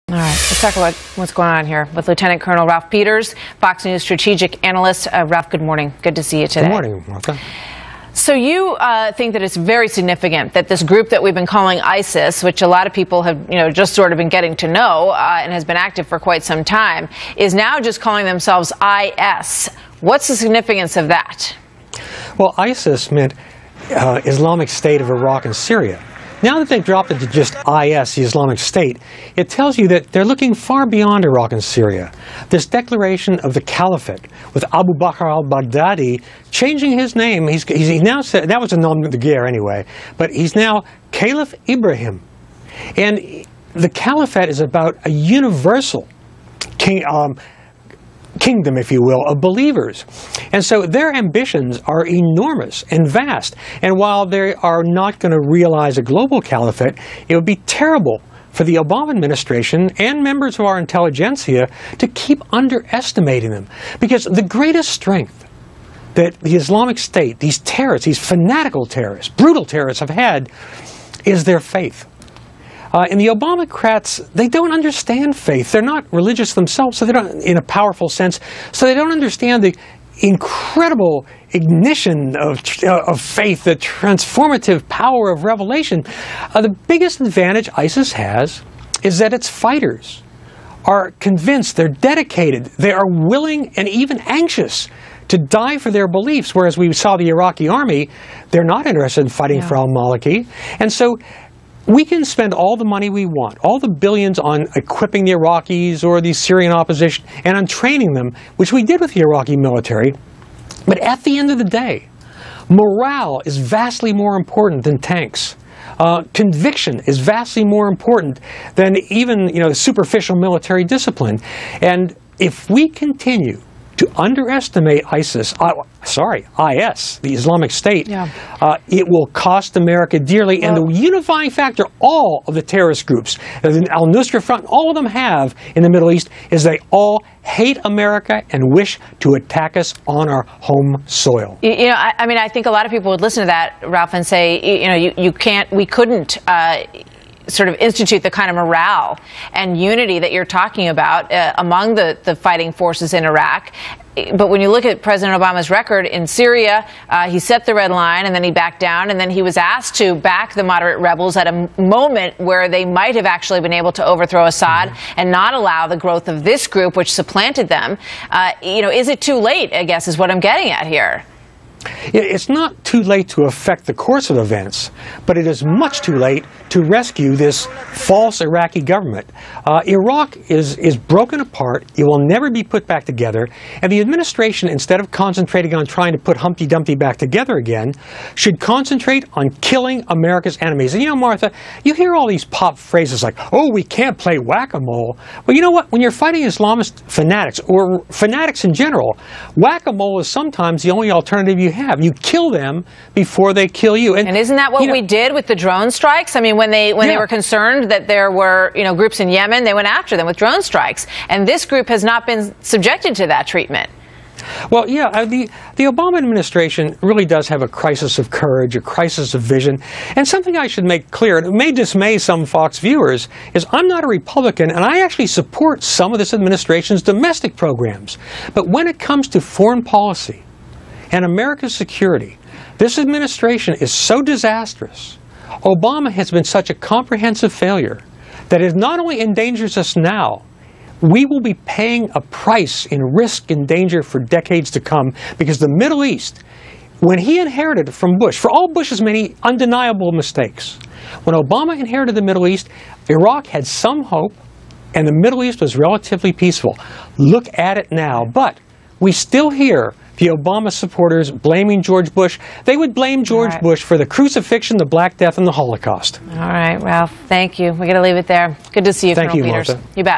All right, let's talk about what's going on here with Lieutenant Colonel Ralph Peters, Fox News strategic analyst. Ralph, good morning. Good to see you today. Good morning, Martha. So you think that it's very significant that this group that we've been calling ISIS, which a lot of people have, just sort of been getting to know and has been active for quite some time, is now just calling themselves IS. What's the significance of that? Well, ISIS meant Islamic State of Iraq and Syria. Now that they've dropped it to just IS, the Islamic State, it tells you that they're looking far beyond Iraq and Syria. This declaration of the caliphate, with Abu Bakr al-Baghdadi changing his name, he now said, that was a nom de guerre anyway, but he's now Caliph Ibrahim. And the caliphate is about a universal kingdom, if you will, of believers. And so their ambitions are enormous and vast. And while they are not going to realize a global caliphate, it would be terrible for the Obama administration and members of our intelligentsia to keep underestimating them. Because the greatest strength that the Islamic State, these terrorists, these fanatical terrorists, brutal terrorists have had is their faith. And the Obamacrats, they don't understand faith. They're not religious themselves, so they don't, in a powerful sense, so they don't understand the incredible ignition of faith, the transformative power of revelation. The biggest advantage ISIS has is that its fighters are convinced, they're dedicated, they are willing and even anxious to die for their beliefs, whereas we saw the Iraqi army, they're not interested in fighting for al-Maliki. And so we can spend all the money we want, all the billions on equipping the Iraqis or the Syrian opposition and on training them, which we did with the Iraqi military. But at the end of the day, morale is vastly more important than tanks. Conviction is vastly more important than even the superficial military discipline. And if we continue to underestimate ISIS, IS, the Islamic State, it will cost America dearly. And the unifying factor all of the terrorist groups, the al-Nusra Front, all of them have in the Middle East, is they all hate America and wish to attack us on our home soil. I mean, I think a lot of people would listen to that, Ralph, and say, we couldn't sort of institute the kind of morale and unity that you're talking about among the fighting forces in Iraq. But when you look at President Obama's record in Syria, he set the red line and then he backed down, and then he was asked to back the moderate rebels at a moment where they might have actually been able to overthrow Assad and not allow the growth of this group, which supplanted them. Is it too late, I guess, is what I'm getting at here. It's not too late to affect the course of events, but it is much too late to rescue this false Iraqi government. Iraq is broken apart. It will never be put back together. And the administration, instead of concentrating on trying to put Humpty Dumpty back together again, should concentrate on killing America's enemies. And Martha, you hear all these pop phrases like, oh, we can't play whack-a-mole. Well, you know what? When you're fighting Islamist fanatics, or fanatics in general, whack-a-mole is sometimes the only alternative you have. You kill them before they kill you. And isn't that what we did with the drone strikes? I mean, when they were concerned that there were groups in Yemen, they went after them with drone strikes. And this group has not been subjected to that treatment. Well, the Obama administration really does have a crisis of courage, a crisis of vision. And something I should make clear, and it may dismay some Fox viewers, is I'm not a Republican, and I actually support some of this administration's domestic programs. But when it comes to foreign policy and America's security, this administration is so disastrous. Obama has been such a comprehensive failure that it not only endangers us now, we will be paying a price in risk and danger for decades to come, because the Middle East, when he inherited from Bush, for all Bush's many undeniable mistakes, when Obama inherited the Middle East, Iraq had some hope and the Middle East was relatively peaceful. Look at it now. But we still hear the Obama supporters blaming George Bush. They would blame George Bush for the crucifixion, the Black Death, and the Holocaust. All right, Ralph, thank you. We're going to leave it there. Good to see you, Colonel Peters. Thank you, Martha. You bet.